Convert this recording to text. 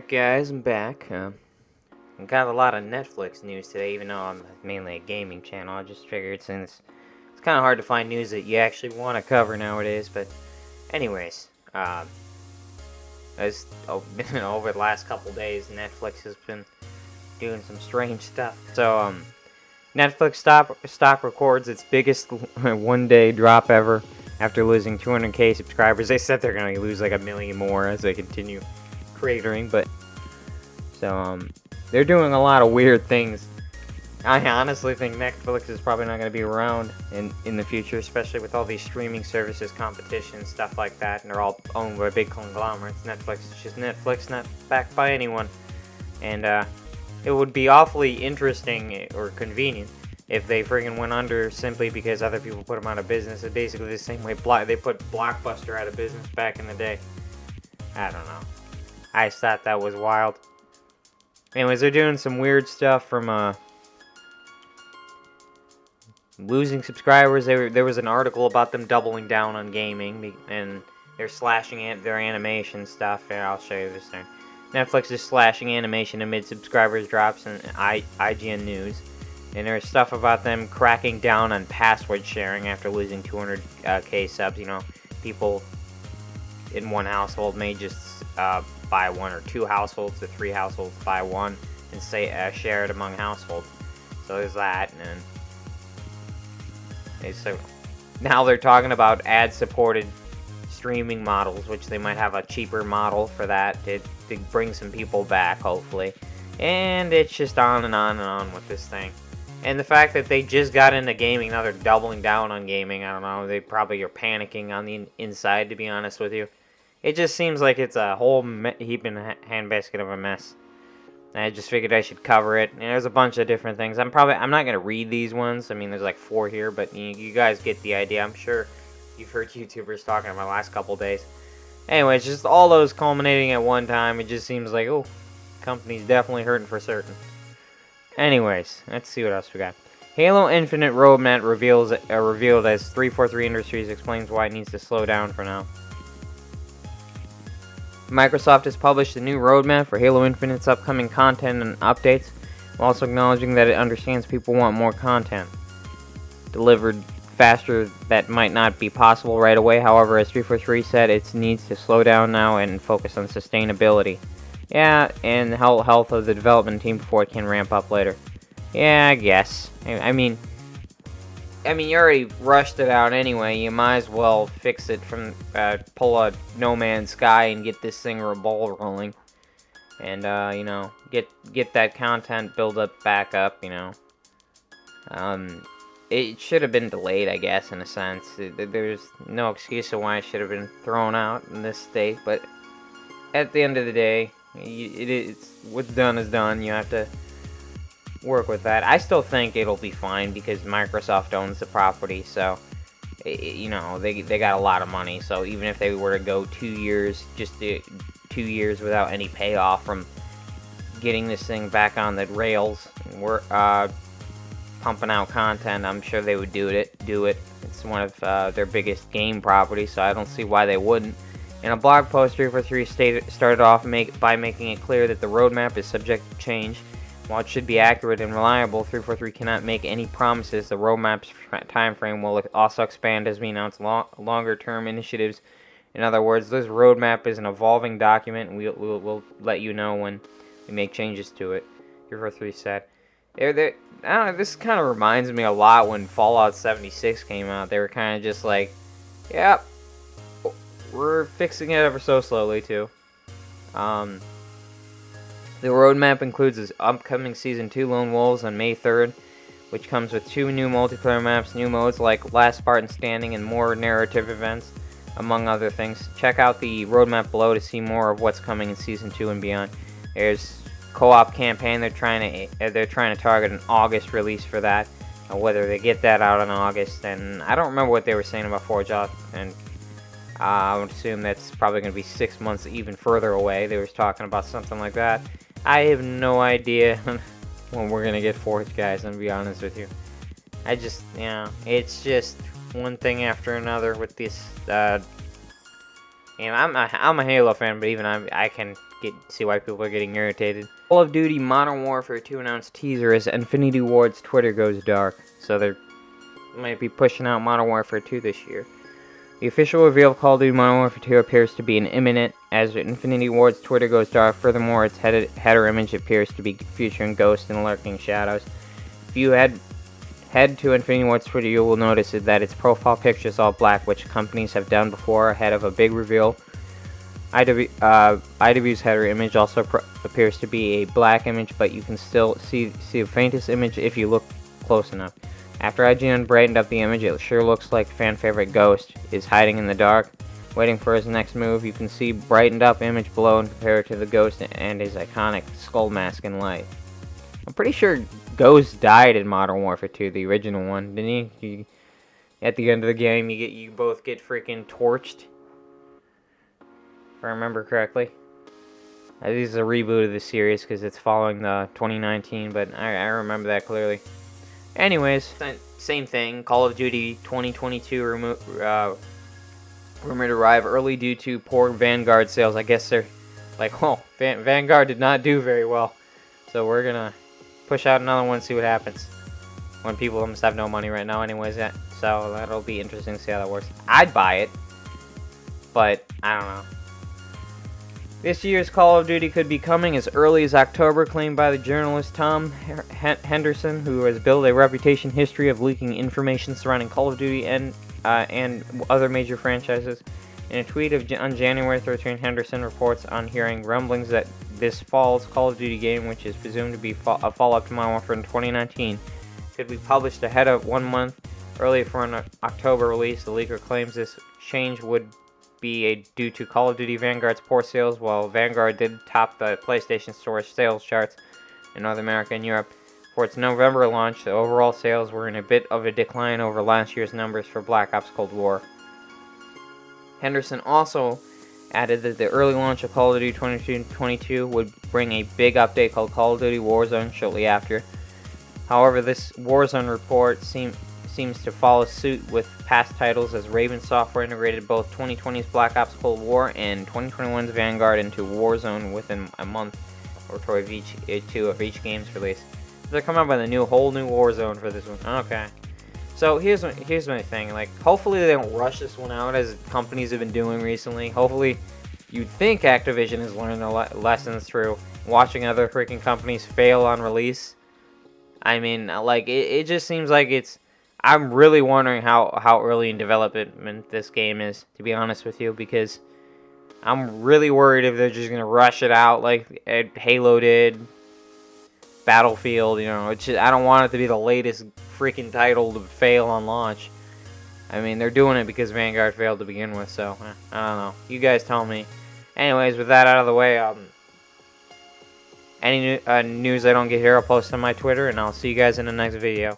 Alright guys, I'm back. I've got a lot of Netflix news today, even though I'm mainly a gaming channel. I just figured since it's kind of hard to find news that you actually want to cover nowadays. But anyways, over the last couple days, Netflix has been doing some strange stuff. So Netflix stock records its biggest one-day drop ever after losing 200K subscribers. They said they're going to lose like a million more as they continue cratering, but so they're doing a lot of weird things. I honestly think Netflix is probably not going to be around in the future, especially with all these streaming services, competition, stuff like that, and they're all owned by big conglomerates. Netflix is just Netflix, not backed by anyone, and it would be awfully interesting or convenient if they friggin' went under simply because other people put them out of business. It's basically the same way they put Blockbuster out of business back in the day. I don't know. I just thought that was wild. Anyways, they're doing some weird stuff from losing subscribers. There was an article about them doubling down on gaming, and they're slashing their animation stuff. Here, I'll show you this thing. Netflix is slashing animation amid subscribers drops in IGN News. And there's stuff about them cracking down on password sharing after losing 200K subs. You know, people in one household may just buy one, or two households or three households buy one and share it among households. So there's that, and so now they're talking about ad-supported streaming models, which they might have a cheaper model for that to bring some people back, hopefully. And it's just on and on and on with this thing. And the fact that they just got into gaming, now they're doubling down on gaming. I don't know, they probably are panicking on the inside, to be honest with you. It just seems like it's a whole heaping handbasket of a mess. And I just figured I should cover it. And there's a bunch of different things. I'm not going to read these ones. I mean, there's like 4 here, but you guys get the idea. I'm sure you've heard YouTubers talking about the last couple days. Anyways, just all those culminating at one time. It just seems like, oh, company's definitely hurting for certain. Anyways, let's see what else we got. Halo Infinite roadmap revealed as 343 Industries explains why it needs to slow down for now. Microsoft has published a new roadmap for Halo Infinite's upcoming content and updates, while also acknowledging that it understands people want more content delivered faster. That might not be possible right away. However, as 343 said, it needs to slow down now and focus on sustainability. Yeah, and the health of the development team before it can ramp up later. Yeah, I guess. I mean, you already rushed it out anyway. You might as well fix it from pull a No Man's Sky and get this thing ball rolling, and you know, get that content build up back up. You know, it should have been delayed, I guess, in a sense. There's no excuse of why it should have been thrown out in this state. But at the end of the day, it's what's done is done. You have to work with that. I still think it'll be fine because Microsoft owns the property, so you know, they got a lot of money. So even if they were to go 2 years, just 2 years without any payoff from getting this thing back on the rails, we're pumping out content, I'm sure they would do it. It's one of their biggest game properties, so I don't see why they wouldn't. In a blog post, 343 started off by making it clear that the roadmap is subject to change. While it should be accurate and reliable, 343 cannot make any promises. The roadmap's timeframe will also expand as we announce longer-term initiatives. In other words, this roadmap is an evolving document, and we'll let you know when we make changes to it, 343 said. I don't know, this kind of reminds me a lot when Fallout 76 came out. They were kind of just like, yep, we're fixing it ever so slowly, too. The roadmap includes this upcoming Season 2 Lone Wolves on May 3rd, which comes with 2 new multiplayer maps, new modes like Last Spartan Standing, and more narrative events, among other things. Check out the roadmap below to see more of what's coming in Season 2 and beyond. There's co-op campaign. They're trying to target an August release for that. Whether they get that out in August, and I don't remember what they were saying about Forge Off, and I would assume that's probably going to be 6 months even further away. They were talking about something like that. I have no idea when we're going to get Forge, guys, I'm going to be honest with you. I just, you know, it's just one thing after another with this. I'm a Halo fan, but even I can see why people are getting irritated. Call of Duty Modern Warfare 2 announced teaser as Infinity Ward's Twitter goes dark. So they might be pushing out Modern Warfare 2 this year. The official reveal of Call of Duty Modern Warfare 2 appears to be imminent as Infinity Ward's Twitter goes dark. Furthermore, its header image appears to be featuring ghosts and lurking shadows. If you head to Infinity Ward's Twitter, you will notice that its profile picture is all black, which companies have done before ahead of a big reveal. IW's header image also appears to be a black image, but you can still see the faintest image if you look close enough. After IGN brightened up the image, it sure looks like fan favorite Ghost is hiding in the dark, waiting for his next move. You can see brightened up image below and compare it to the Ghost and his iconic skull mask in light. I'm pretty sure Ghost died in Modern Warfare 2, the original one, didn't he? At the end of the game, you both get freaking torched, if I remember correctly. This is a reboot of the series because it's following the 2019, but I remember that clearly. Anyways, same thing. Call of Duty 2022 rumored to arrive early due to poor Vanguard sales. I guess they're like, oh, Vanguard did not do very well, so we're gonna push out another one, see what happens. When people almost have no money right now, anyways. Yeah, so that'll be interesting to see how that works. I'd buy it, but I don't know. This year's Call of Duty could be coming as early as October, claimed by the journalist Tom Henderson, who has built a reputation history of leaking information surrounding Call of Duty and other major franchises. In a tweet on January 13, Henderson reports on hearing rumblings that this fall's Call of Duty game, which is presumed to be a follow-up to Modern Warfare in 2019, could be published ahead of 1 month early for an October release. The leaker claims this change would be due to Call of Duty Vanguard's poor sales. While Vanguard did top the PlayStation Store sales charts in North America and Europe for its November launch, the overall sales were in a bit of a decline over last year's numbers for Black Ops Cold War. Henderson also added that the early launch of Call of Duty 2022 would bring a big update called Call of Duty Warzone shortly after. However, this Warzone report seems to follow suit with past titles, as Raven Software integrated both 2020's Black Ops Cold War and 2021's Vanguard into Warzone within a month or two of each game's release. They're coming up with a whole new Warzone for this one. Okay. So here's my thing. Like, hopefully they don't rush this one out as companies have been doing recently. Hopefully, you'd think Activision has learned their lessons through watching other freaking companies fail on release. I mean, like, it just seems like it's... I'm really wondering how early in development this game is, to be honest with you, because I'm really worried if they're just going to rush it out like Halo did, Battlefield, I don't want it to be the latest freaking title to fail on launch. I mean, they're doing it because Vanguard failed to begin with, so, I don't know. You guys tell me. Anyways, with that out of the way, any news I don't get here, I'll post on my Twitter, and I'll see you guys in the next video.